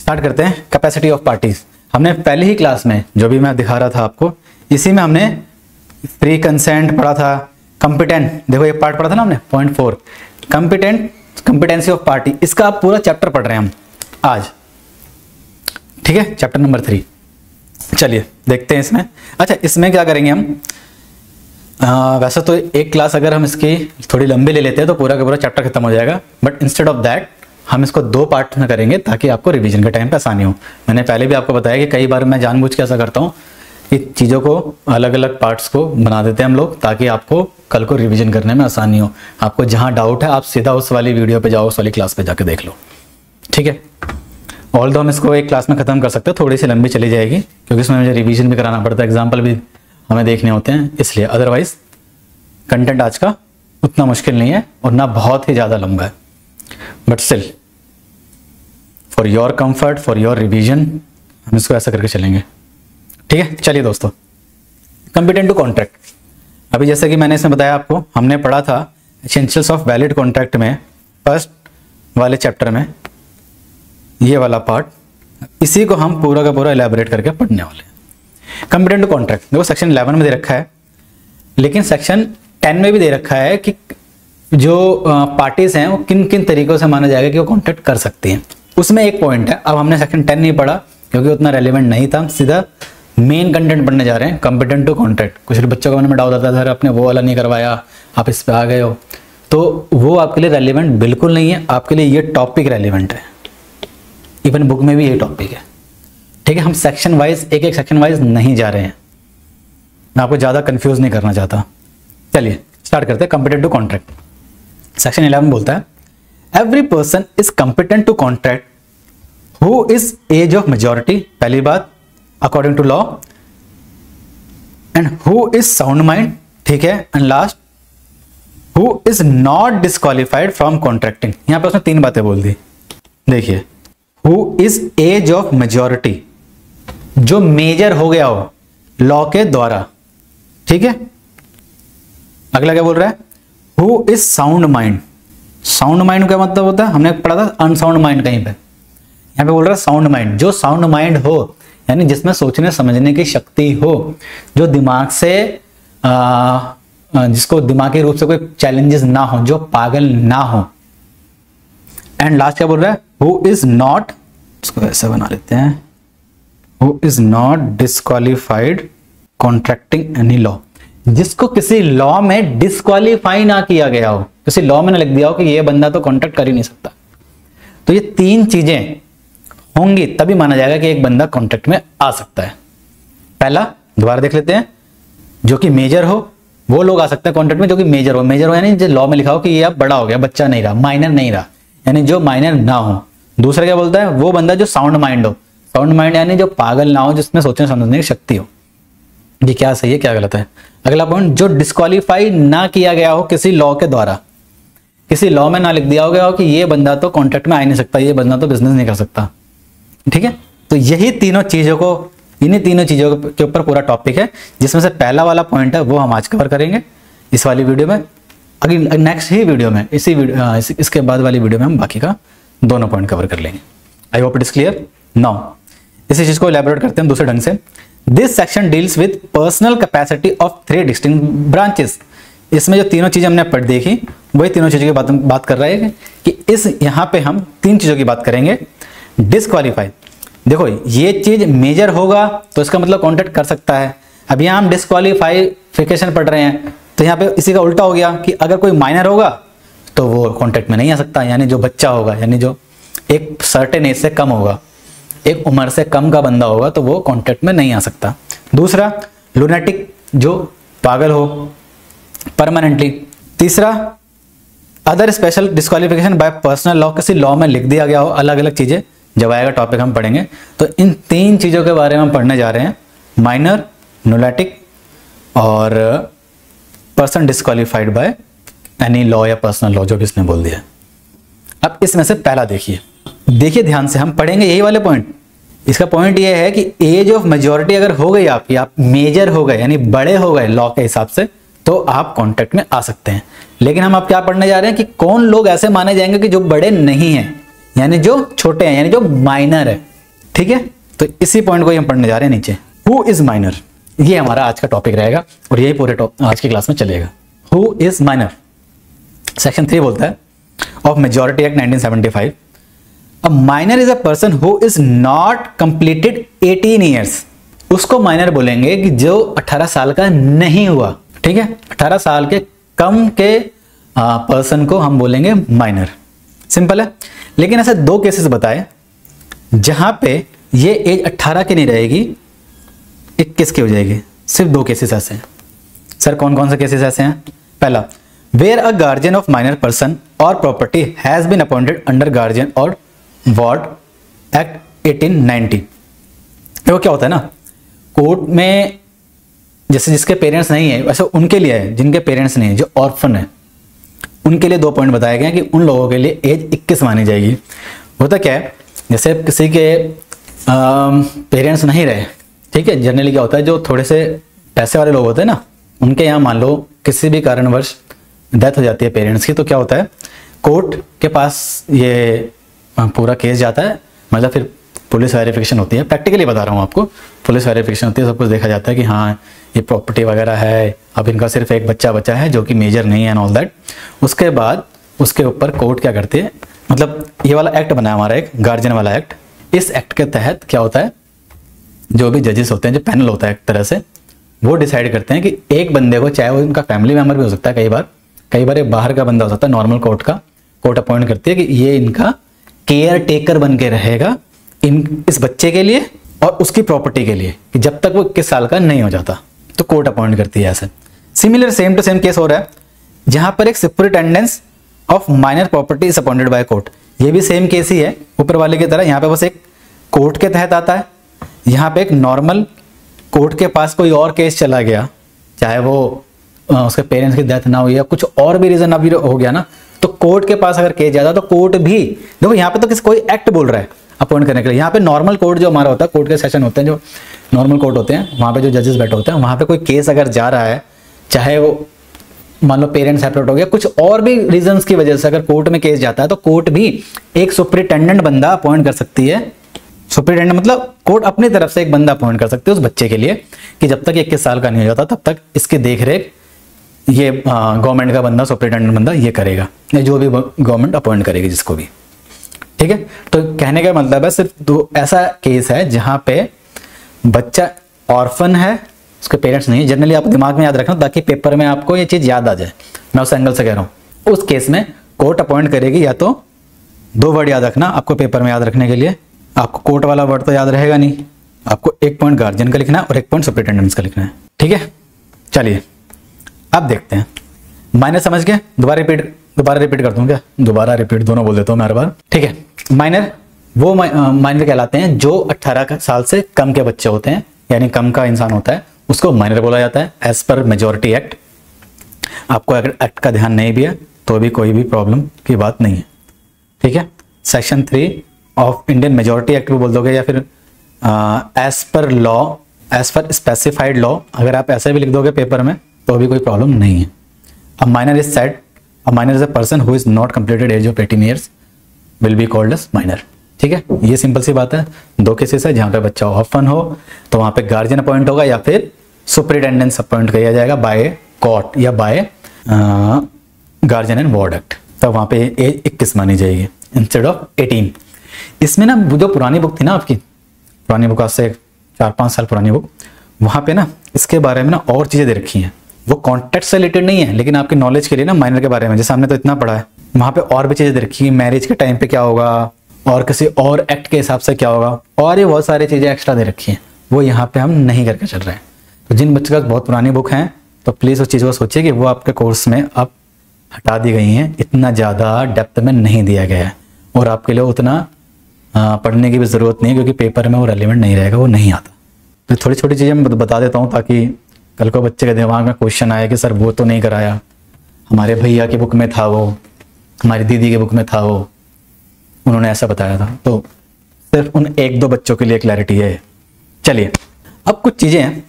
Start करते हैं। Capacity of parties हमने पहली ही क्लास में जो भी मैं दिखा रहा था आपको, इसी में हमने फ्री कंसेंट पढ़ा था। कंपिटेंट, देखो ये पार्ट पढ़ा था ना हमने, पॉइंट 4 कंपिटेंसी ऑफ पार्टी। इसका आप पूरा चैप्टर पढ़ रहे हैं हम आज, ठीक है, चैप्टर नंबर 3। चलिए देखते हैं इसमें। अच्छा, इसमें क्या करेंगे हम, वैसे तो एक क्लास अगर हम इसकी थोड़ी लंबी ले लेते हैं तो पूरा का पूरा चैप्टर खत्म हो जाएगा, बट इंस्टेड ऑफ दैट हम इसको 2 पार्ट में करेंगे ताकि आपको रिवीजन के टाइम पे आसानी हो। मैंने पहले भी आपको बताया कि कई बार मैं जानबूझ के ऐसा करता हूँ कि चीज़ों को अलग अलग पार्ट्स को बना देते हैं हम लोग, ताकि आपको कल को रिवीजन करने में आसानी हो। आपको जहाँ डाउट है आप सीधा उस वाली वीडियो पे जाओ, उस वाली क्लास पे जाके देख लो, ठीक है। ऑल दो हम इसको एक क्लास में खत्म कर सकते हैं, थोड़ी सी लंबी चली जाएगी क्योंकि इसमें मुझे रिवीजन भी कराना पड़ता है, एग्जाम्पल भी हमें देखने होते हैं इसलिए। अदरवाइज कंटेंट आज का उतना मुश्किल नहीं है और ना बहुत ही ज़्यादा लंबा है, but still for your comfort, for your revision हम इसको ऐसा करके चलेंगे, ठीक है। चलिए दोस्तों, कंपिटेंट टू कॉन्ट्रैक्ट। अभी जैसे कि मैंने इसमें बताया आपको, हमने पढ़ा था एसेंशियल्स ऑफ वैलिड कॉन्ट्रैक्ट में, फर्स्ट वाले चैप्टर में ये वाला पार्ट, इसी को हम पूरा का पूरा एलैबोरेट करके पढ़ने वाले हैं। कंपिटेंट टू कॉन्ट्रैक्ट देखो सेक्शन 11 में दे रखा है, लेकिन सेक्शन 10 में भी दे रखा है कि जो पार्टीज हैं वो किन किन तरीकों से माना जाएगा कि वो कॉन्ट्रैक्ट कर सकती हैं। उसमें एक पॉइंट है, अब हमने सेक्शन 10 नहीं पढ़ा क्योंकि उतना रेलिवेंट नहीं था, सीधा मेन कंटेंट पढ़ने जा रहे हैं, कंपिटेंट टू कॉन्ट्रैक्ट। कुछ बच्चों का मन में डाउट आता था, आपने वो वाला नहीं करवाया, आप इस पे आ गए हो, तो वो आपके लिए रेलिवेंट बिल्कुल नहीं है। आपके लिए ये टॉपिक रेलिवेंट है, इवन बुक में भी ये टॉपिक है, ठीक है। हम सेक्शन वाइज एक एक सेक्शन वाइज नहीं जा रहे हैं, मैं आपको ज़्यादा कंफ्यूज नहीं करना चाहता। चलिए स्टार्ट करते हैं। कंपिटेंट टू कॉन्ट्रैक्ट सेक्शन 11 बोलता है, every person is competent to contract who is age of majority, पहली बात according to law, and who is sound mind, ठीक है, and last who is not disqualified from contracting. यहां पर उसने 3 बातें बोल दी, देखिए, who is age of majority, जो मेजर हो गया हो लॉ के द्वारा, ठीक है। अगला क्या बोल रहा है, who is sound mind. Sound mind का मतलब होता है, हमने पढ़ा था अनसाउंड माइंड कहीं पे, यहां पे बोल रहा है साउंड माइंड, जो साउंड माइंड हो यानी जिसमें सोचने समझने की शक्ति हो, जो दिमाग से जिसको दिमागी रूप से कोई चैलेंजेस ना हो, जो पागल ना हो। एंड लास्ट क्या बोल रहा है, हु इज नॉट, इसको ऐसा बना लेते हैं, who is not disqualified contracting any law, जिसको किसी लॉ में डिस्क्वालीफाई ना किया गया हो, किसी लॉ में ना लिख दिया हो कि ये बंदा तो कॉन्ट्रैक्ट कर ही नहीं सकता। तो ये 3 चीजें होंगी तभी माना जाएगा कि एक बंदा कॉन्ट्रैक्ट में आ सकता है। पहला दोबारा देख लेते हैं, जो कि मेजर हो, वो लोग आ सकते हैं कॉन्ट्रैक्ट में जो कि मेजर हो। मेजर हो यानी जो लॉ में लिखा हो कि ये अब बड़ा हो गया, बच्चा नहीं रहा, माइनर नहीं रहा, यानी जो माइनर ना हो। दूसरा क्या बोलता है, वो बंदा जो साउंड माइंड हो, साउंड माइंड यानी जो पागल ना हो, जिसमें सोचने समझने की शक्ति हो। ये क्या सही है क्या गलत है। अगला पॉइंट, जो डिस्क्वालीफाई ना किया गया हो किसी लॉ के द्वारा, किसी लॉ में ना लिख दिया हो गया हो कि ये बंदा तो कॉन्ट्रैक्ट में आ ही नहीं सकता, ये बंदा तो बिजनेस नहीं कर सकता, ठीक है। तो यही तीनों चीजों को, इन्हीं तीनों चीजों के ऊपर पूरा टॉपिक है, जिसमें से पहला वाला पॉइंट है वो हम आज कवर करेंगे इस वाली वीडियो में। अगली नेक्स्ट ही वीडियो में, इसके बाद वाली वीडियो में हम बाकी का दोनों पॉइंट कवर कर लेंगे। I hope it is clear now. इसी चीज को एलैबोरेट करते हैं दूसरे ढंग से। This section deals with personal capacity of 3 distinct branches. इसमें जो तीनों चीजें हमने पढ़ देखी, वही तीनों चीजों की बात कर रहा है कि इस यहाँ पे हम 3 चीजों की बात करेंगे। डिस्क्वालीफाई, देखो ये चीज मेजर होगा तो इसका मतलब कॉन्ट्रैक्ट कर सकता है। अब यहाँ हम डिस्क्वालीफिकेशन पढ़ रहे हैं, तो यहाँ पे इसी का उल्टा हो गया कि अगर कोई माइनर होगा तो वो कॉन्ट्रैक्ट में नहीं आ सकता, यानी जो बच्चा होगा, यानी जो एक सर्टेन एज से कम होगा, एक उम्र से कम का बंदा होगा, तो वो कॉन्ट्रैक्ट में नहीं आ सकता। दूसरा, लुनेटिक, जो पागल हो परमानेंटली। तीसरा, other special disqualification bye personal law, किसी लॉ में लिख दिया गया हो, अलग अलग चीजें। जब आएगा टॉपिक हम पढ़ेंगे, तो इन 3 चीजों के बारे में हम पढ़ने जा रहे हैं, माइनर, लुनेटिक और person disqualified by any law या पर्सनल लॉ, जो भी इसने बोल दिया। अब इसमें से पहला देखिए ध्यान से, हम पढ़ेंगे यही वाले पॉइंट। इसका पॉइंट ये है कि एज ऑफ मेजॉरिटी अगर हो गई आपकी, आप मेजर हो गए यानी बड़े हो गए लॉ के हिसाब से, तो आप कॉन्ट्रैक्ट में आ सकते हैं। लेकिन हम अब क्या पढ़ने जा रहे हैं कि कौन लोग ऐसे माने जाएंगे कि जो बड़े नहीं हैं, यानी जो छोटे हैं, यानी जो माइनर है। ठीक है, तो इसी पॉइंट को हम पढ़ने जा रहे हैं नीचे। हु इज माइनर, ये हमारा आज का टॉपिक रहेगा और यही पूरे आज की क्लास में चलेगा। हु इज माइनर, सेक्शन 3 बोलता है of majority act 1975, a minor is a person who is not completed 18 years. उसको माइनर बोलेंगे कि जो 18 साल का नहीं हुआ, ठीक है, 18 साल के कम के पर्सन को हम बोलेंगे माइनर। सिंपल है। लेकिन ऐसे 2 केसेस बताए जहां पे ये एज 18 की नहीं रहेगी, 21 की हो जाएगी। सिर्फ 2 केसेस ऐसे हैं। सर कौन कौन से केसेस ऐसे हैं? पहला, where a guardian of minor person और property has been appointed under guardian और वार्ड एक्ट 1890। वो क्या होता है ना, कोर्ट में जैसे जिसके पेरेंट्स नहीं है वैसे उनके लिए है, जिनके पेरेंट्स नहीं है, जो ऑर्फन है, उनके लिए 2 पॉइंट बताए गए हैं कि उन लोगों के लिए एज 21 मानी जाएगी। होता क्या है, जैसे किसी के पेरेंट्स नहीं रहे, ठीक है, जनरली क्या होता है, जो थोड़े से पैसे वाले लोग होते हैं ना, उनके यहाँ मान लो किसी भी कारणवश डेथ हो जाती है पेरेंट्स की, तो क्या होता है, कोर्ट के पास ये पूरा केस जाता है, मतलब फिर पुलिस वेरिफिकेशन होती है। प्रैक्टिकली बता रहा हूँ आपको, पुलिस वेरिफिकेशन होती है, सब कुछ देखा जाता है कि हाँ ये प्रॉपर्टी वगैरह है, अब इनका सिर्फ एक बच्चा है जो कि मेजर नहीं है एंड ऑल दैट। उसके बाद उसके ऊपर कोर्ट क्या करती है, मतलब ये वाला एक्ट बना है हमारा एक गार्जियन वाला एक्ट। इस एक्ट के तहत क्या होता है, जो भी जजेस होते हैं, जो पैनल होता है एक तरह से, वो डिसाइड करते हैं कि एक बंदे को, चाहे वो उनका फैमिली मेंबर भी हो सकता है, कई बार एक बाहर का बंदा हो सकता है, नॉर्मल कोर्ट अपॉइंट करती है कि ये इनका केयर टेकर बन के रहेगा इस बच्चे के लिए और उसकी प्रॉपर्टी के लिए, कि जब तक वो 21 साल का नहीं हो जाता, तो कोर्ट अपॉइंट करती है ऐसे। Similar same to same case हो रहा है जहां पर एक superintendence of minor property is appointed by court. ये भी सेम केस ही है ऊपर वाले की तरह, यहाँ पे बस एक कोर्ट के तहत आता है, यहाँ पे एक नॉर्मल कोर्ट के पास कोई और केस चला गया, चाहे वो उसके पेरेंट्स की डेथ ना हुई या कुछ और भी रीजन अभी हो गया ना, तो कोर्ट के पास अगर केस जाता तो कोर्ट भी, देखो यहाँ पे तो कोई एक्ट बोल रहा है अपॉइंट करने के लिए, यहाँ पे नॉर्मल कोर्ट जो हमारा होता है, कोर्ट के सेशन होते हैं जो नॉर्मल कोर्ट होते हैं, वहां पे जो जजेस बैठे होते हैं, वहां पे कोई केस अगर जा रहा है, चाहे वो मान लो पेरेंट्स सेपरेट हो गया, कुछ और भी रीजंस की वजह से अगर कोर्ट में केस जाता है, तो कोर्ट भी एक सुपरिटेंडेंट बंदा अपॉइंट कर सकती है। सुपरिटेंडेंट मतलब कोर्ट अपनी तरफ से एक बंदा अपॉइंट कर सकती है उस बच्चे के लिए, कि जब तक 21 साल का नहीं हो जाता तब तक इसकी देखरेख ये गवर्नमेंट का बंदा, सुपरिटेंडेंट बंदा ये करेगा, या जो भी गवर्नमेंट अपॉइंट करेगी जिसको भी, ठीक है। तो कहने का मतलब है सिर्फ 2 ऐसा केस है जहां पे बच्चा ऑर्फन है, उसके पेरेंट्स नहीं। जनरली आप दिमाग में याद रखना ताकि पेपर में आपको ये चीज याद आ जाए, मैं उस एंगल से कह रहा हूं। उस केस में कोर्ट अपॉइंट करेगी, या तो 2 वर्ड याद रखना आपको पेपर में याद रखने के लिए, आपको कोर्ट वाला वर्ड तो याद रहेगा नहीं, आपको 1 पॉइंट गार्जियन का लिखना है और 1 पॉइंट सुपरिटेंडेंट का लिखना है, ठीक है। चलिए अब देखते हैं, माइनर समझ गए, दोबारा रिपीट कर दूं क्या, दोबारा रिपीट दोनों बोल देता हूं मैं हर बार, ठीक है। माइनर वो माइनर कहलाते हैं जो 18 साल से कम के बच्चे होते हैं, यानी कम का इंसान होता है, उसको माइनर बोला जाता है एज पर मेजॉरिटी एक्ट। आपको अगर एक्ट का ध्यान नहीं भी है तो भी कोई भी प्रॉब्लम की बात नहीं है, ठीक है। Section 3 of Indian majority act भी बोल दोगे, या फिर as per law, as per specified law, अगर आप ऐसे भी लिख दोगे पेपर में तो भी कोई प्रॉब्लम नहीं है। A minor is said, a minor is a person who is not completed age of 18 years will be called as minor, ठीक है। ये सिंपल सी बात है। 2 केसेस है जहां पे बच्चा ऑर्फन हो तो वहां पे गार्जियन अपॉइंट होगा, या फिर सुपरिटेंडेंस अपॉइंट किया जाएगा बाय कोर्ट या by guardian and ward act, तब वहां पे एज 21 मानी जाएगी इंस्टेड ऑफ 18। इसमें ना जो पुरानी बुक थी ना आपकी, पुरानी बुक आज से 4-5 साल पुरानी बुक, वहां पे ना इसके बारे में ना और चीजें दे रखी हैं, वो कॉन्टेक्स्ट से रिलेटेड नहीं है, लेकिन आपके नॉलेज के लिए ना माइनर के बारे में, जैसे हमने तो इतना पढ़ा है, वहां पे और भी चीजें दे रखी है, मैरिज के टाइम पे क्या होगा और किसी और एक्ट के हिसाब से क्या होगा, और ये बहुत सारी चीजें एक्स्ट्रा दे रखी हैं, वो यहाँ पे हम नहीं करके चल रहे हैं। तो जिन बच्चों का बहुत पुरानी बुक हैं तो प्लीज उस चीज को सोचिए कि वो आपके कोर्स में अब हटा दी गई हैं, इतना ज्यादा डेप्थ में नहीं दिया गया है, और आपके लिए उतना पढ़ने की भी जरूरत नहीं है, क्योंकि पेपर में वो रेलिवेंट नहीं रहेगा, वो नहीं आता। तो थोड़ी छोटी चीजें मैं बता देता हूँ ताकि कल को बच्चे के दिमाग में क्वेश्चन आए कि सर वो तो नहीं कराया, हमारे भैया की बुक में था वो, हमारी दीदी की बुक में था वो, उन्होंने ऐसा बताया था। तो सिर्फ उन 1-2 बच्चों के लिए क्लैरिटी है। चलिए अब कुछ चीजें हैं,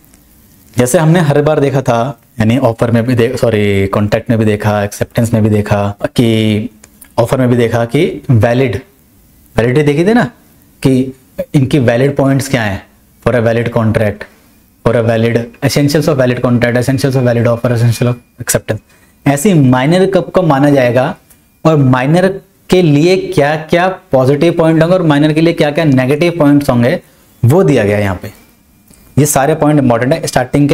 जैसे हमने हर बार देखा था, यानी ऑफर में भी कॉन्ट्रैक्ट में भी देखा, एक्सेप्टेंस में भी देखा, कि ऑफर में भी देखा कि वैलिडिटी देखी थी ना, कि इनकी वैलिड पॉइंट्स क्या हैं for a valid contract, for a valid essentials of valid contract, essentials of valid offer, essential of acceptance. ऐसी माइनर कब को माना जाएगा और माइनर के लिए क्या क्या पॉजिटिव पॉइंट होंगे और माइनर के लिए क्या क्या नेगेटिव पॉइंट्स होंगे वो दिया गया है यहाँ पे। ये सारे पॉइंट इंपॉर्टेंट है। स्टार्टिंग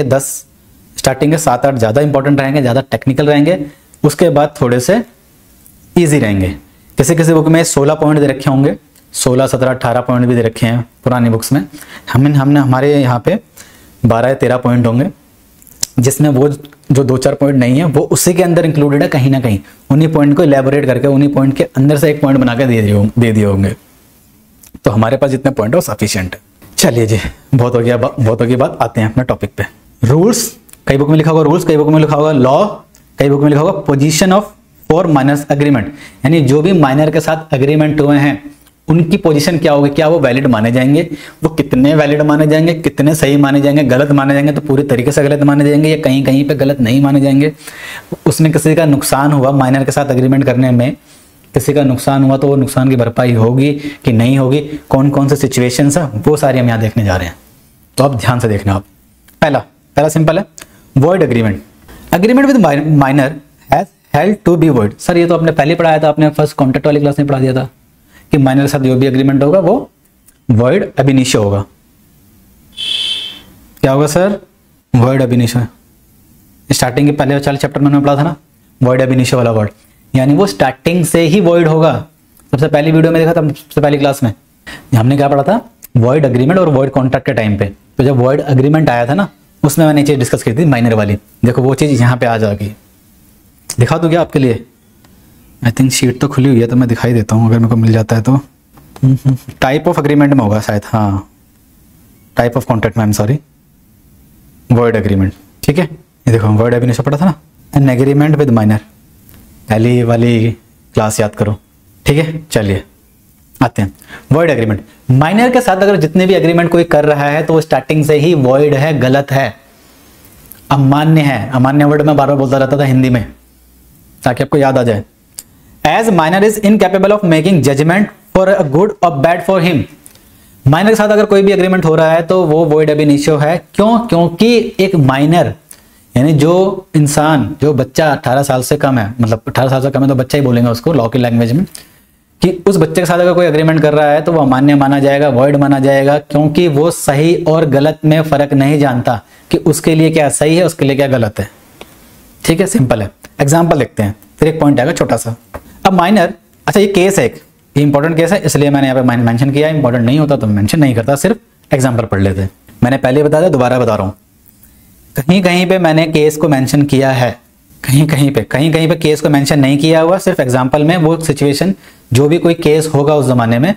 के 7-8 ज़्यादा इंपॉर्टेंट रहेंगे, ज़्यादा टेक्निकल रहेंगे, उसके बाद थोड़े से ईजी रहेंगे। किसी किसी बुक में 16 पॉइंट दे रखे होंगे, 16, 17, 18 पॉइंट भी दे रखे हैं पुरानी बुक्स में। हमने हमारे यहाँ पे 12 या 13 पॉइंट होंगे, जिसमें वो जो 2-4 पॉइंट नहीं है वो उसी के अंदर इंक्लूडेड है कहीं ना कहीं। उन्हीं पॉइंट को इलेबोरेट करके उन्हीं पॉइंट के अंदर से एक पॉइंट बना के दे दिए होंगे। तो हमारे पास जितने पॉइंट है वो सफिशिएंट है। चलिए जी, बहुत हो गया बात, आते हैं अपने टॉपिक पे। रूल्स, कई बुक में लिखा होगा रूल्स, कई बुक में लिखा होगा लॉ, कई बुक में लिखा होगा पोजीशन ऑफ 4 माइनर्स एग्रीमेंट, यानी जो भी माइनर के साथ एग्रीमेंट हुए हैं उनकी पोजीशन क्या होगी, क्या वो वैलिड माने जाएंगे, वो कितने वैलिड माने जाएंगे, कितने सही माने जाएंगे, गलत माने जाएंगे तो पूरी तरीके से गलत माने जाएंगे या कहीं कहीं पे गलत नहीं माने जाएंगे। उसमें किसी का नुकसान हुआ माइनर के साथ एग्रीमेंट करने में, किसी का नुकसान हुआ तो वो नुकसान की भरपाई होगी कि नहीं होगी, कौन कौन से सिचुएशंस है वो सारी हम यहाँ देखने जा रहे हैं। तो आप ध्यान से देखना। आप पहला सिंपल है, void agreement. Agreement with minor has held to be void. Sir ये तो आपने पहले पढ़ाया था, आपने फर्स्ट कॉन्ट्रैक्ट वाली क्लास में पढ़ा दिया था कि माइनर के साथ जो भी एग्रीमेंट होगा वो वॉइड अब इनिशियो होगा। क्या होगा सर? वॉइड अब इनिशियो। स्टार्टिंग के पहले वाले चैप्टर में हमने पढ़ा था ना, वॉइड अब इनिशियो वाला वर्ड, यानी वो स्टार्टिंग से ही वॉइड होगा। सबसे पहली वीडियो में देखा था, सबसे पहली क्लास में हमने क्या पढ़ा था, वॉइड एग्रीमेंट और वॉइड कॉन्ट्रैक्ट के टाइम पे। तो जब वॉइड एग्रीमेंट आया था ना, उसमें मैंने चीज डिस्कस की थी माइनर वाली। देखो वो चीज यहाँ पे आ जाएगी, दिखा दूं क्या आपके लिए? आई थिंक शीट तो खुली हुई है तो मैं दिखाई देता हूँ, अगर मेरे को मिल जाता है तो। टाइप ऑफ एग्रीमेंट में होगा शायद, हाँ टाइप ऑफ कॉन्ट्रैक्ट में, सॉरी, वॉइड एग्रीमेंट। ठीक है, ये देखो वॉइड एग्रीमेंट पढ़ा था ना, एन एग्रीमेंट विद माइनर, पहली वाली क्लास याद करो। ठीक है, चलिए आते हैं। वॉइड एग्रीमेंट, माइनर के साथ अगर जितने भी एग्रीमेंट कोई कर रहा है तो वो स्टार्टिंग से ही वॉइड है, गलत है, अमान्य है। अमान्य वर्ड में बार बार बोलता रहता था हिंदी में ताकि आपको याद आ जाए। As minor is incapable of making judgement for a good और बैड फॉर हिम। माइनर के साथ अगर कोई भी एग्रीमेंट हो रहा है तो वो वॉइड अब इनिशियो है। क्यों? क्योंकि एक माइनर यानी जो इंसान, जो बच्चा 18 साल से कम है, मतलब 18 साल से कम है तो बच्चा ही बोलेंगे उसको लॉ की लैंग्वेज में, कि उस बच्चे के साथ अगर कोई एग्रीमेंट कर रहा है तो वो अमान्य माना जाएगा, वॉइड माना जाएगा, क्योंकि वो सही और गलत में फर्क नहीं जानता कि उसके लिए क्या सही है, उसके लिए क्या गलत है। ठीक है, सिंपल है। एग्जाम्पल देखते हैं, फिर एक पॉइंट आएगा छोटा सा। अब माइनर, अच्छा ये केस है एक, ये इंपॉर्टेंट केस है इसलिए मैंने यहाँ पे मेंशन किया। इंपॉर्टेंट नहीं होता तो मेंशन नहीं करता, सिर्फ एग्जाम्पल पढ़ लेते हैं। मैंने पहले बताया था, दोबारा बता रहा हूँ, कहीं कहीं पे मैंने केस को मेंशन किया है, कहीं कहीं पे केस को मेंशन नहीं किया हुआ, सिर्फ एग्जांपल में वो सिचुएशन, जो भी कोई केस होगा उस जमाने में,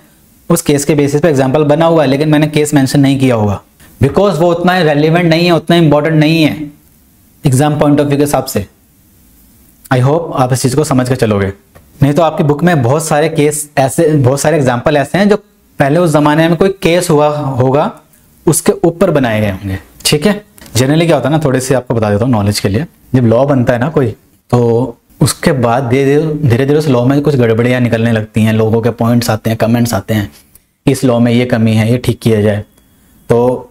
उस केस के बेसिस पे एग्जांपल बना हुआ है, लेकिन मैंने केस मेंशन नहीं किया होगा बिकॉज वो उतना रेलिवेंट नहीं है, उतना इंपॉर्टेंट नहीं है एग्जाम पॉइंट ऑफ व्यू के हिसाब से। आई होप आप इस चीज को समझ के चलोगे, नहीं तो आपकी बुक में बहुत सारे केस ऐसे, बहुत सारे एग्जाम्पल ऐसे हैं जो पहले उस जमाने में कोई केस हुआ होगा उसके ऊपर बनाए गए होंगे। ठीक है, जनरली क्या होता है ना, थोड़े से आपको बता देता हूँ नॉलेज के लिए, जब लॉ बनता है ना कोई, तो उसके बाद धीरे धीरे उस लॉ में कुछ गड़बड़ियाँ निकलने लगती हैं, लोगों के पॉइंट्स आते हैं, कमेंट्स आते हैं, इस लॉ में ये कमी है, ये ठीक किया जाए। तो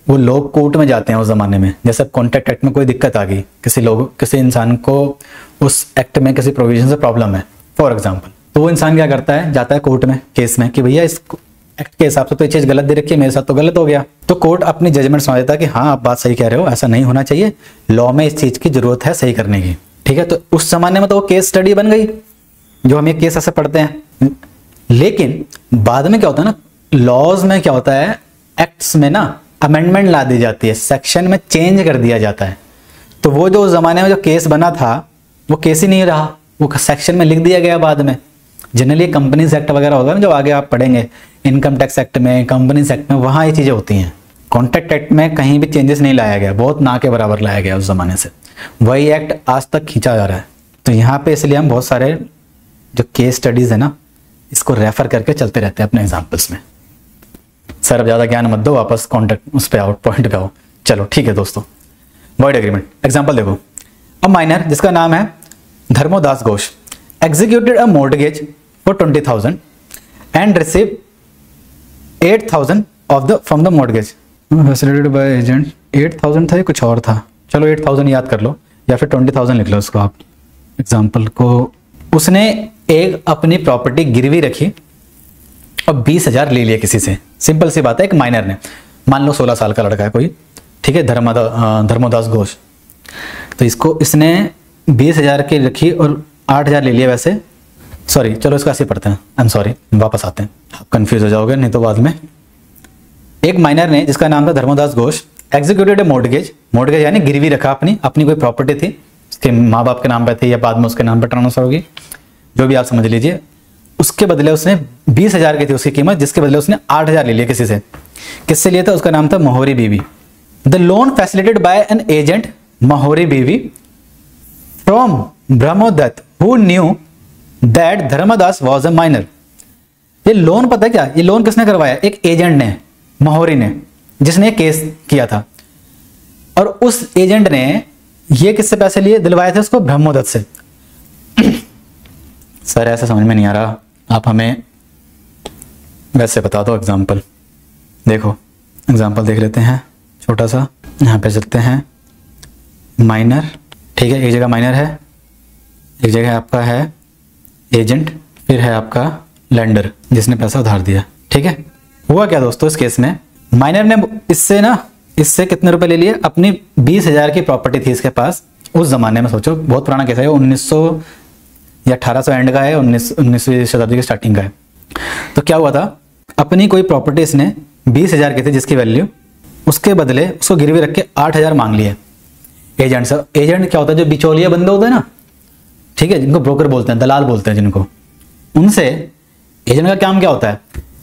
वो लोग कोर्ट में जाते हैं उस जमाने में। जैसे कॉन्ट्रैक्ट एक्ट में कोई दिक्कत आ गई, किसी इंसान को उस एक्ट में किसी प्रोविजन से प्रॉब्लम है फॉर एग्जाम्पल, तो वो इंसान क्या करता है, जाता है कोर्ट में केस में कि भैया इस एक्ट के हिसाब से तो ये चीज गलत दे रखी है, मेरे साथ तो गलत हो गया। तो कोर्ट अपनी जजमेंट समझ देता है कि हाँ आप बात सही कह रहे हो, ऐसा नहीं होना चाहिए, लॉ में इस चीज की जरूरत है सही करने की। ठीक है, तो उस जमाने में तो वो केस स्टडी बन गई, जो हम ये केस ऐसे पढ़ते हैं। लेकिन बाद में क्या होता है ना, लॉज में क्या होता है, एक्ट्स में ना अमेंडमेंट ला दी जाती है, सेक्शन में चेंज कर दिया जाता है। तो वो जो उस जमाने में जो केस बना था वो केस ही नहीं रहा, वो सेक्शन में लिख दिया गया बाद में। जनरली कंपनीज एक्ट वगैरह होगा ना, जो आगे आप पढ़ेंगे, इनकम टैक्स एक्ट में, कंपनीज एक्ट में, वहां ये चीजें होती हैं। कॉन्ट्रैक्ट एक्ट में कहीं भी चेंजेस नहीं लाया गया, बहुत ना के बराबर लाया गया उस जमाने से, वही एक्ट आज तक खींचा जा रहा है। तो यहाँ पे इसलिए हम बहुत सारे जो केस स्टडीज है ना, इसको रेफर करके चलते रहते हैं अपने एग्जाम्पल्स में। सर अब ज्यादा ज्ञान मत दो, वापस कॉन्ट्रैक्ट उस पे आओ, पॉइंट पे आओ। चलो ठीक है दोस्तों, वॉइड एग्रीमेंट एग्जाम्पल देखो। अब माइनर जिसका नाम है Dharmodas Ghosh executed a mortgage for 20,000 and received 8,000 of the from the mortgage facilitated by agent. 8,000 था या कुछ और था, चलो 8,000 याद कर लो या फिर 20,000 लिख लो उसको आप एग्जाम्पल को। उसने एक अपनी प्रॉपर्टी गिरवी रखी और 20,000 ले लिया किसी से। सिंपल सी बात है, एक माइनर ने, मान लो 16 साल का लड़का है कोई, ठीक है, धर्मोदास घोष, तो इसने 20,000 की रखी और 8,000 ले लिया। वैसे सॉरी, चलो इसका ऐसे पढ़ते हैं, आई एम सॉरी, वापस आते हैं, आप कंफ्यूज हो जाओगे नहीं तो बाद में। एक माइनर ने जिसका नाम था Dharmodas Ghosh executed mortgage, mortgage यानी गिरवी रखा अपनी कोई प्रॉपर्टी थी, उसके माँ बाप के नाम पे थी या बाद में उसके नाम पर ट्रांसफर होगी, जो भी आप समझ लीजिए। उसके बदले उसने 20,000 की थी उसकी कीमत, जिसके बदले उसने 8,000 ले लिया किसी से। किससे लिया था? उसका नाम था Mohori Bibi. The loan facilitated by an agent Mohori Bibi from Brahmodutt who knew that Dharmodas was a minor. ये लोन पता है क्या, ये लोन किसने करवाया? एक एजेंट ने, मोहरी ने, जिसने केस किया था। और उस एजेंट ने ये किससे पैसे लिए, दिलवाए थे उसको ब्रह्मोदत्त से। सर ऐसा समझ में नहीं आ रहा, आप हमें वैसे बता दो एग्जाम्पल। देखो एग्जाम्पल देख लेते हैं छोटा सा, यहाँ पे चलते हैं। माइनर, ठीक है, एक जगह माइनर है, एक जगह आपका है एजेंट, फिर है आपका लेंडर जिसने पैसा उधार दिया, ठीक है। हुआ क्या दोस्तों, इस केस में माइनर ने इससे कितने रुपए ले लिए? अपनी 20,000 की प्रॉपर्टी थी इसके पास उस जमाने में। सोचो बहुत पुराना केस है, 1900 या 1800 एंड का है, 19वीं शताब्दी की स्टार्टिंग का है। तो क्या हुआ था, अपनी कोई प्रॉपर्टी इसने 20,000 की थी जिसकी वैल्यू, उसके बदले उसको गिरवी रख के 8,000 मांग लिए एजेंट से। एजेंट क्या होता है? जो बिचौलिया बंदे होते हैं ना, ठीक है, जिनको ब्रोकर बोलते हैं, दलाल बोलते हैं जिनको, उनसे एजेंट का काम क्या होता है?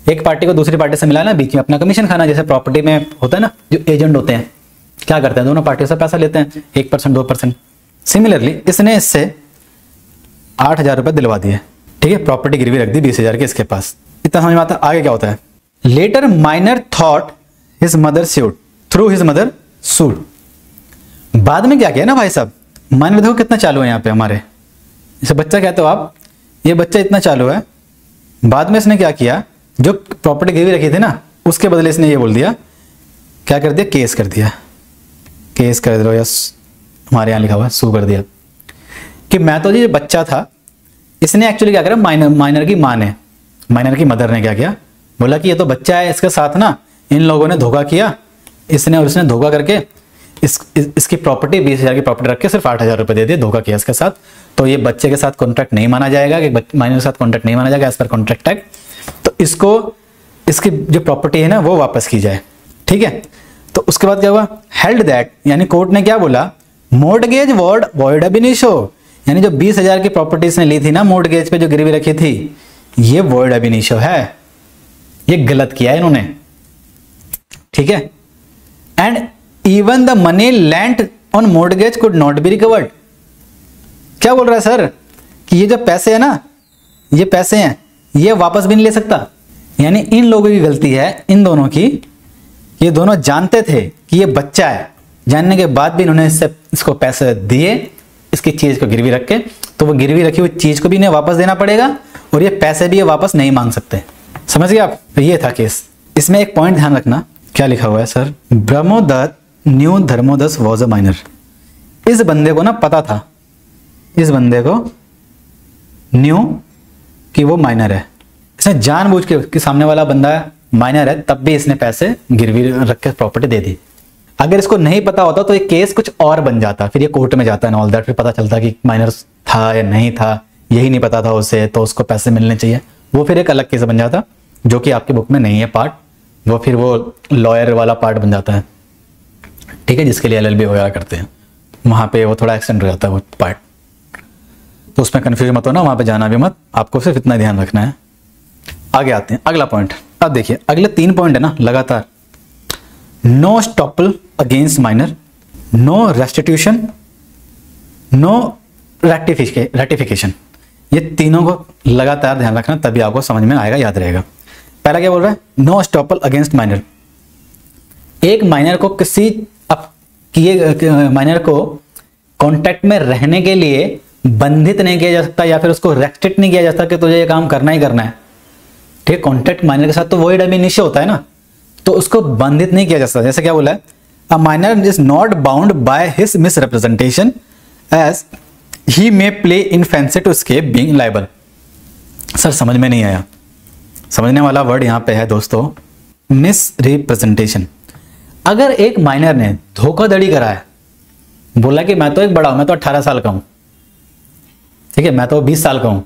एक पार्टी को दूसरी पार्टी से मिलाना, बीच में अपना कमीशन खाना। जैसे प्रॉपर्टी में होता है ना, जो एजेंट होते हैं क्या करते हैं, दोनों पार्टियों से पैसा लेते हैं, 1% 2%। सिमिलरली इसने इससे 8,000 रुपए दिलवा दिए, ठीक है, प्रॉपर्टी गिरवी रख दी 20,000 की इसके पास। इतना समझ में आता है? आगे क्या होता है? Later minor thought his mother suit through his mother suit. बाद में क्या किया ना भाई साहब, माइनर देखो कितना चालू है यहाँ पे हमारे, इसे बच्चा कहते हो आप, ये बच्चा इतना चालू है। बाद में इसने क्या किया, जो प्रॉपर्टी गिरवी रखी थी ना, उसके बदले इसने ये बोल दिया, क्या कर दिया, केस कर दिया, केस कर दो, यस हमारे यहाँ लिखा हुआ है सू कर दिया, कि मैं तो जी बच्चा था। इसने एक्चुअली क्या करा, माइनर की माँ ने, माइनर की मदर ने क्या किया, बोला कि ये तो बच्चा है, इसके साथ ना इन लोगों ने धोखा किया, इसने और इसने धोखा करके इसकी प्रॉपर्टी 20,000 की प्रॉपर्टी रख के सिर्फ 8,000 रुपए दे दिए, धोखा किया इसके साथ। तो ये बच्चे के साथ कॉन्ट्रैक्ट नहीं माना जाएगा, कि माइनर के साथ कॉन्ट्रैक्ट नहीं माना जाएगा एज पर कॉन्ट्रैक्ट एक्ट। तो इसको, इसकी जो प्रॉपर्टी है ना वो वापस की जाए, ठीक है। तो उसके बाद क्या हुआ, हेल्ड दैट, यानी कोर्ट ने क्या बोला, मॉर्टगेज वॉइड अब इनिशियो, यानी जो 20,000 की प्रॉपर्टी इसने ली थी ना मॉर्टगेज पे जो गिरवी रखी थी, ये वॉइड अब इनिशियो है, ये गलत किया है इन्होंने, ठीक है। And even the money lent on mortgage could not be recovered. क्या बोल रहा है सर, कि ये जो पैसे है ना, ये पैसे हैं, ये वापस भी नहीं ले सकता। यानी इन लोगों की गलती है, इन दोनों की। ये दोनों जानते थे कि ये बच्चा है, जानने के बाद भी इन्होंने इसको पैसे दिए इसकी चीज को गिरवी रख के, तो वो गिरवी रखी हुई चीज को भी इन्हें वापस देना पड़ेगा और ये पैसे भी ये वापस नहीं मांग सकते। समझ गए आप? तो ये था केस। इसमें एक पॉइंट ध्यान रखना, क्या लिखा हुआ है sir, Brahmodutt knew Dharmodas was a minor. इस बंदे को ना पता था, इस बंदे को न्यू कि वो माइनर है। इसने जानबूझ के कि सामने वाला बंदा माइनर है, तब भी इसने पैसे गिरवी रख के प्रॉपर्टी दे दी। अगर इसको नहीं पता होता तो ये केस कुछ और बन जाता, फिर ये कोर्ट में जाता है ऑल दैट, फिर पता चलता कि माइनर था या नहीं था, यही नहीं पता था उसे, तो उसको पैसे मिलने चाहिए, वो फिर एक अलग केस बन जाता, जो कि आपकी बुक में नहीं है पार्ट, वो फिर वो लॉयर वाला पार्ट बन जाता है, ठीक है, जिसके लिए LLB वगैरह करते हैं, वहां पे वो थोड़ा एक्सटेंड हो जाता है वो पार्ट। तो उसमें कंफ्यूज मत होना, वहां पे जाना भी मत, आपको सिर्फ इतना ध्यान रखना है। आगे आते हैं, अगला पॉइंट। अब देखिए अगले 3 पॉइंट है ना लगातार, no estoppel against minor, no restitution, no rectification. ये तीनों को लगातार ध्यान रखना, तभी आपको समझ में आएगा, याद रहेगा। पहला क्या बोल रहा है, नो स्टॉपल अगेंस्ट माइनर। एक माइनर को माइनर को कॉन्टैक्ट में रहने के लिए बंधित नहीं किया जा सकता, या फिर उसको रेस्ट्रिक्ट नहीं किया जा सकता कि तुझे ये काम करना ही करना है। ठीक है, कॉन्ट्रैक्ट माइनर के साथ तो वही डमी निश्चय होता है ना, तो उसको बंधित नहीं किया जा सकता। जैसे क्या बोला है, a minor is not bound by his misrepresentation as he may play in fancy to escape being liable. Sir समझ में नहीं आया, समझने वाला वर्ड यहां पे है दोस्तों, मिसरिप्रेजेंटेशन। अगर एक माइनर ने धोखाधड़ी करा है, बोला कि मैं तो एक बड़ा हूं, मैं तो 18 साल का हूं, ठीक है, मैं तो 20 साल का हूं,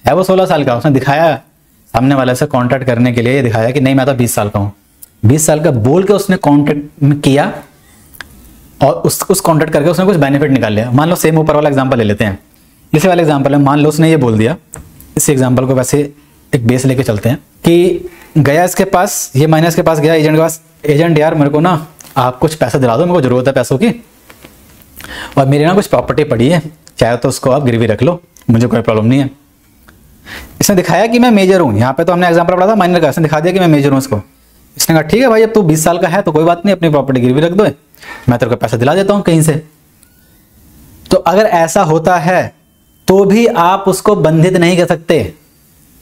है वो 16 साल का, उसने दिखाया सामने वाले से कॉन्ट्रैक्ट करने के लिए, दिखाया कि नहीं मैं तो 20 साल का हूं, 20 साल का बोल के उसने कॉन्ट्रैक्ट किया और उस कॉन्ट्रैक्ट करके उसने कुछ बेनिफिट निकाल लिया। मान लो सेम ऊपर वाला एग्जांपल ले लेते हैं, इसी वाला एग्जांपल है, मान लो उसने ये बोल दिया, इस एग्जांपल को वैसे एक बेस लेके चलते हैं कि गया इसके पास, ये माइनस के पास गया एजेंट के पास, एजेंट यार मेरे को ना आप कुछ पैसा दिला दो, मेरे को जरूरत है पैसों की, और मेरी ना कुछ प्रॉपर्टी पड़ी है, चाहे तो उसको आप गिरवी रख लो, मुझे कोई प्रॉब्लम नहीं है। इसने दिखाया कि मैं मेजर हूं, यहाँ पे तो हमने एग्जांपल पढ़ा था माइनर का, इसने दिखा दिया कि मैं मेजर हूं इसको। इसने कहा ठीक है भाई, अब तू 20 साल का है तो कोई बात नहीं, अपनी प्रॉपर्टी गिरवी रख दो, मैं तेरे को पैसा दिला देता हूं कहीं से। तो अगर ऐसा होता है तो भी आप उसको बंधित नहीं कर सकते,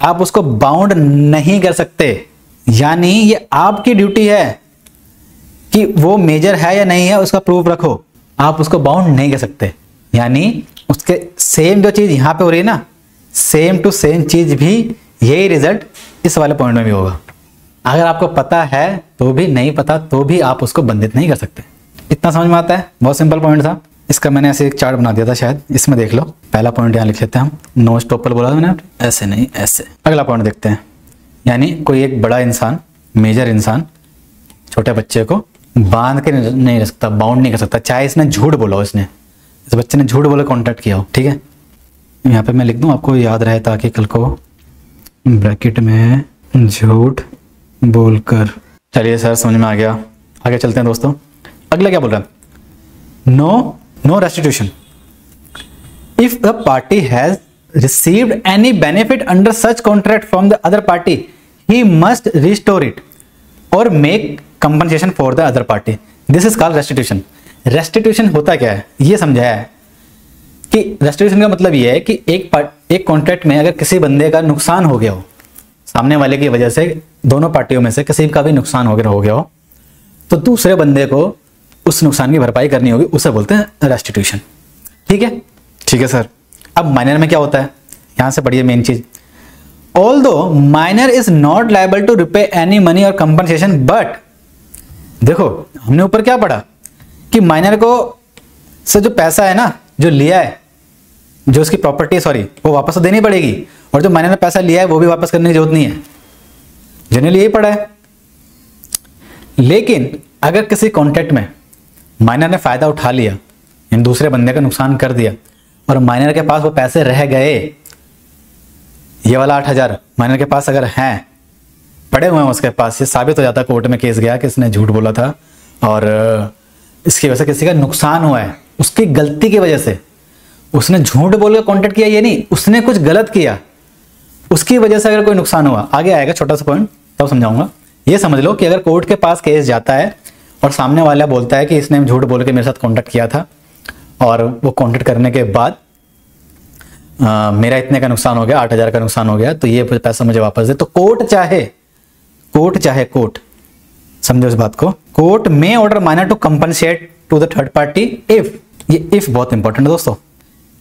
आप उसको बाउंड नहीं कर सकते। यानी ये आपकी ड्यूटी है कि वो मेजर है या नहीं है उसका प्रूफ रखो, आप उसको बाउंड नहीं कर सकते। यानी उसके सेम जो चीज यहां पे हो रही है ना, सेम टू सेम चीज भी यही रिजल्ट इस वाले पॉइंट में भी होगा। अगर आपको पता है तो भी, नहीं पता तो भी आप उसको बंधित नहीं कर सकते। इतना समझ में आता है, बहुत सिंपल पॉइंट था। इसका मैंने ऐसे एक चार्ट बना दिया था शायद, इसमें देख लो। पहला पॉइंट यहाँ लिख लेते हैं हम, नो स्टॉपर बोला था मैंने, ऐसे नहीं ऐसे। अगला पॉइंट देखते हैं, यानी कोई एक बड़ा इंसान, मेजर इंसान छोटे बच्चे को बांध के नहीं रख सकता, बाउंड नहीं कर सकता, चाहे इसने झूठ बोला हो, इसने इस बच्चे ने झूठ बोले कॉन्टैक्ट किया हो, ठीक है। यहाँ पे मैं लिख दूं आपको याद रहे ताकि कल को ब्रैकेट में झूठ बोलकर। चलिए सर समझ में आ गया, आगे चलते हैं दोस्तों। अगला क्या बोल रहा है, no restitution if the party has received any benefit under such contract from the other party he must restore it और make compensation for the other party, this is called restitution. Restitution होता क्या है ये समझाया है कि restitution का मतलब ये है कि एक कॉन्ट्रैक्ट में अगर किसी बंदे का नुकसान हो गया हो, सामने वाले की वजह से दोनों पार्टियों में से किसी का भी नुकसान हो गया हो, तो दूसरे बंदे को उस नुकसान की भरपाई करनी होगी, उसे बोलते हैं रेस्टिट्यूशन। ठीक है, ठीक है सर। अब माइनर में क्या होता है, यहां से पढ़िए मेन चीज, although minor is not liable to repay any money और कंपनसेशन, बट देखो हमने ऊपर क्या पढ़ा कि माइनर को से जो पैसा है ना, जो लिया है, जो उसकी प्रॉपर्टी सॉरी, वो वापस तो देनी पड़ेगी, और जो माइनर ने पैसा लिया है वो भी वापस करने की जरूरत नहीं है, जनरली यही पढ़ा है। लेकिन अगर किसी कॉन्ट्रैक्ट में माइनर ने फायदा उठा लिया, यानी दूसरे बंदे का नुकसान कर दिया, और माइनर के पास वो पैसे रह गए, ये वाला 8,000 माइनर के पास अगर हैं, पड़े हुए हैं उसके पास, ये साबित हो जाता कोर्ट में केस गया कि इसने झूठ बोला था और इसकी वजह से किसी का नुकसान हुआ है, उसकी गलती की वजह से, उसने झूठ बोल के कॉन्ट्रैक्ट किया ये नहीं, उसने कुछ गलत किया, उसकी वजह से अगर कोई नुकसान हुआ, आगे आएगा छोटा सा पॉइंट तब समझाऊंगा। ये समझ लो कि अगर कोर्ट के पास केस जाता है और सामने वाला बोलता है कि इसने झूठ बोल के मेरे साथ कॉन्टैक्ट किया था और वो कॉन्टैक्ट करने के बाद मेरा इतने का नुकसान हो गया, 8,000 का नुकसान हो गया, तो ये पैसा मुझे वापस दे, तो कोर्ट समझो इस बात को, कोर्ट में order minor to compensate to the third party if, ये इफ बहुत इंपॉर्टेंट है दोस्तों,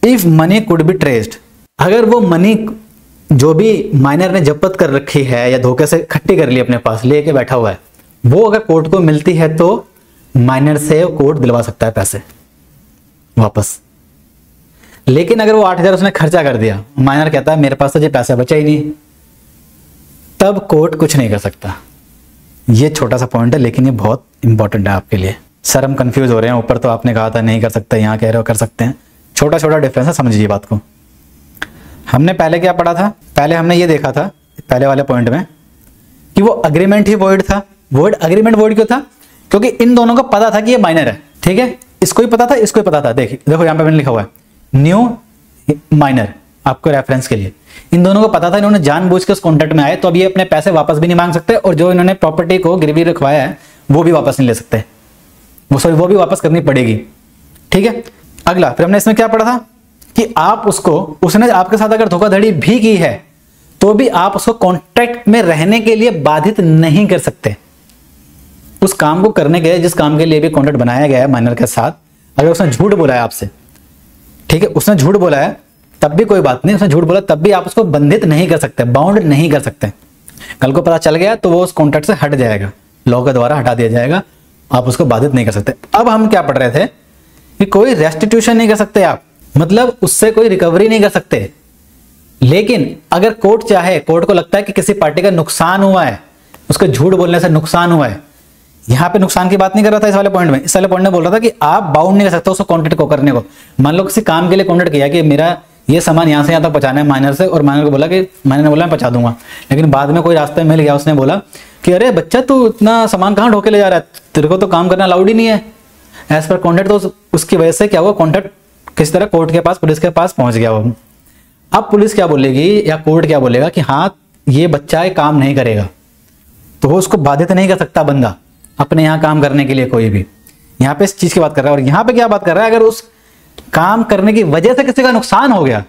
if money could be traced, अगर वो मनी जो भी माइनर ने जब्त कर रखी है या धोखे से इकट्ठी कर ली अपने पास लेके बैठा हुआ है, वो अगर कोर्ट को मिलती है तो माइनर से कोर्ट दिलवा सकता है पैसे वापस। लेकिन अगर वो 8,000 उसने खर्चा कर दिया, माइनर कहता है मेरे पास तो ये पैसा बचा ही नहीं, तब कोर्ट कुछ नहीं कर सकता। ये छोटा सा पॉइंट है लेकिन ये बहुत इंपॉर्टेंट है आपके लिए। सर हम कंफ्यूज हो रहे हैं, ऊपर तो आपने कहा था नहीं कर सकते, यहाँ कह रहे हो कर सकते हैं, छोटा छोटा डिफरेंस है, समझिए बात को। हमने पहले क्या पढ़ा था, पहले हमने ये देखा था पहले वाले पॉइंट में कि वो अग्रीमेंट ही वॉइड था। अग्रीमेंट वॉइड क्यों था, क्योंकि इन दोनों को पता था कि ये माइनर है, ठीक है, इसको ही पता था, इसको ही पता था। देखो यहाँ पे मैंने लिखा हुआ है न्यू माइनर, आपको रेफरेंस के लिए, इन दोनों को पता था, इन्होंने जानबूझ के उस कॉन्ट्रैक्ट में आए, तो अब ये अपने पैसे वापस भी नहीं मांग सकते, और जो इन्होंने प्रॉपर्टी को गिरवी रखवाया है वो भी वापस नहीं ले सकते, वो भी वापस करनी पड़ेगी। ठीक है, अगला फिर हमने इसमें क्या पढ़ा था कि आप उसने आपके साथ अगर धोखाधड़ी भी की है तो भी आप उसको कॉन्ट्रैक्ट में रहने के लिए बाधित नहीं कर सकते। उस काम को करने के लिए, जिस काम के लिए भी कॉन्ट्रैक्ट बनाया गया है माइनर के साथ, अगर उसने झूठ बोला है आपसे, ठीक है, उसने झूठ बोला है तब भी कोई बात नहीं, उसने झूठ बोला तब भी आप उसको बंधित नहीं कर सकते, बाउंड नहीं कर सकते। कल को पता चल गया तो वो उस कॉन्ट्रैक्ट से हट जाएगा, लॉ के द्वारा हटा दिया जाएगा, आप उसको बाधित नहीं कर सकते। अब हम क्या पढ़ रहे थे कि कोई रेस्टिट्यूशन नहीं कर सकते आप, मतलब उससे कोई रिकवरी नहीं कर सकते। लेकिन अगर कोर्ट चाहे, कोर्ट को लगता है कि किसी पार्टी का नुकसान हुआ है, उसके झूठ बोलने से नुकसान हुआ है, यहां पे नुकसान की बात नहीं कर रहा था इस वाले पॉइंट में, इस वाले पॉइंट में बोल रहा था कि आप बाउंड नहीं कर सकते उसको कॉन्ट्रैक्ट को करने को। मान लो किसी काम के लिए कॉन्ट्रैक्ट किया कि मेरा ये सामान यहां से यहां तक पहुंचाना है माइनर से, और माइनर को बोला कि माइनर ने बोला मैं पहुंचा दूंगा, लेकिन बाद में कोई रास्ते में मिल गया, उसने बोला कि अरे बच्चा तू इतना सामान कहां ढोके ले जा रहा है, तेरे को तो काम करना अलाउड ही नहीं है एज पर कॉन्ट्रैक्ट। तो उसकी वजह से क्या हुआ, कॉन्ट्रैक्ट किस तरह कोर्ट के पास, पुलिस के पास पहुंच गया वो। अब पुलिस क्या बोलेगी या कोर्ट क्या बोलेगा कि हाँ ये बच्चा काम नहीं करेगा, तो वो उसको बाधित नहीं कर सकता बंदा अपने यहाँ काम करने के लिए कोई भी। यहाँ पे इस चीज की बात कर रहा है, और यहाँ पे क्या बात कर रहा है, अगर उस काम करने की वजह से किसी का नुकसान हो गया,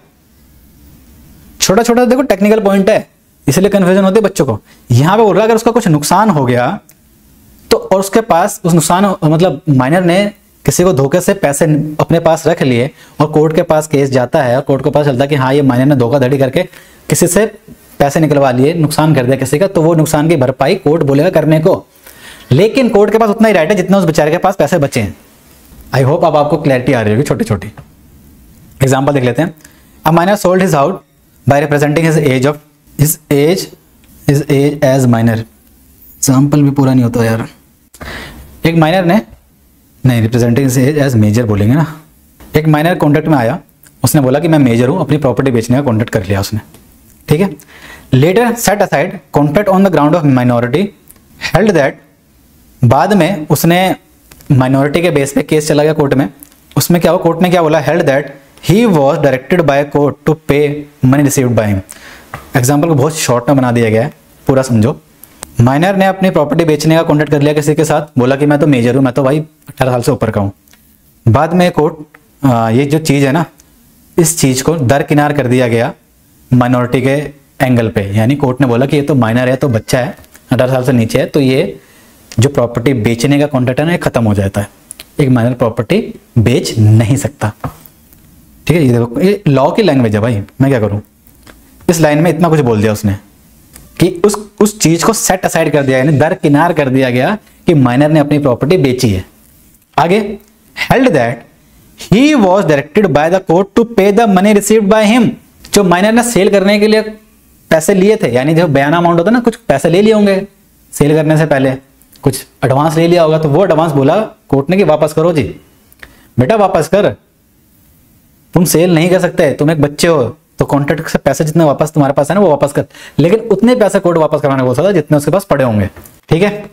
छोटा छोटा देखो टेक्निकल पॉइंट है इसलिए कंफ्यूजन होती है बच्चों को। यहाँ पे बोल रहा है अगर उसका कुछ नुकसान हो गया तो, और उसके पास उस नुकसान मतलब माइनर ने किसी को धोखे से पैसे अपने पास रख लिए और कोर्ट के पास केस जाता है और कोर्ट को पता चलता है कि हाँ ये माइनर ने धोखाधड़ी करके किसी से पैसे निकलवा लिए, नुकसान कर दिया किसी का, तो वो नुकसान की भरपाई कोर्ट बोलेगा करने को। लेकिन कोर्ट के पास उतना ही राइट है जितना उस बेचारे के पास पैसे बचे हैं। आई होप अब आपको क्लैरिटी आ रही होगी। छोटी छोटी एग्जांपल देख लेते हैं। A minor sold his house by representing his age as minor. Example भी पूरा नहीं होता यार। एक माइनर ने, नहीं representing his age as major बोलेंगे ना। एक माइनर कॉन्ट्रैक्ट में आया, उसने बोला कि मैं मेजर हूं, अपनी प्रॉपर्टी बेचने का कॉन्ट्रैक्ट कर लिया उसने, ठीक है। Later set aside contract on the ground of minority held that, बाद में उसने माइनॉरिटी के बेस पे केस चला गया कोर्ट में, उसमें क्या हुआ, कोर्ट ने क्या बोला, held that he was directed by court to pay money received by him. Example को बहुत शॉर्ट में बना दिया गया है, पूरा समझो। माइनर ने अपनी प्रॉपर्टी बेचने का कॉन्ट्रैक्ट कर लिया किसी के साथ, बोला कि मैं तो मेजर हूं, मैं तो भाई 18 साल से ऊपर का हूं। बाद में कोर्ट ये जो चीज है ना, इस चीज को दरकिनार कर दिया गया माइनॉरिटी के एंगल पे, यानी कोर्ट ने बोला कि ये तो माइनर है, तो बच्चा है, 18 साल से नीचे है, तो ये जो प्रॉपर्टी बेचने का कॉन्ट्रैक्ट है ना, ये खत्म हो जाता है। एक माइनर प्रॉपर्टी बेच नहीं सकता, ठीक है। ये देखो, ये लॉ की लैंग्वेज है भाई, मैं क्या करूं। इस लाइन में इतना कुछ बोल दिया उसने कि उस चीज को सेट असाइड कर दिया, यानी दरकिनार कर दिया गया कि माइनर ने अपनी प्रॉपर्टी बेची है। आगे, held that he was directed by the court to pay the money received by him. जो माइनर ने सेल करने के लिए पैसे लिए थे, यानी जो बयाना अमाउंट होता है ना, कुछ पैसे ले लिए होंगे सेल करने से पहले, कुछ एडवांस ले लिया होगा, तो वो एडवांस बोला कोर्ट ने कि वापस करो जी, बेटा वापस कर, तुम सेल नहीं कर सकते, तुम एक बच्चे हो, तो कॉन्ट्रैक्ट से पैसे जितने वापस तुम्हारे पास है ना वो वापस कर। लेकिन उतने पैसे कोर्ट वापस कराने बोल सकता जितने उसके पास पड़े होंगे, ठीक है।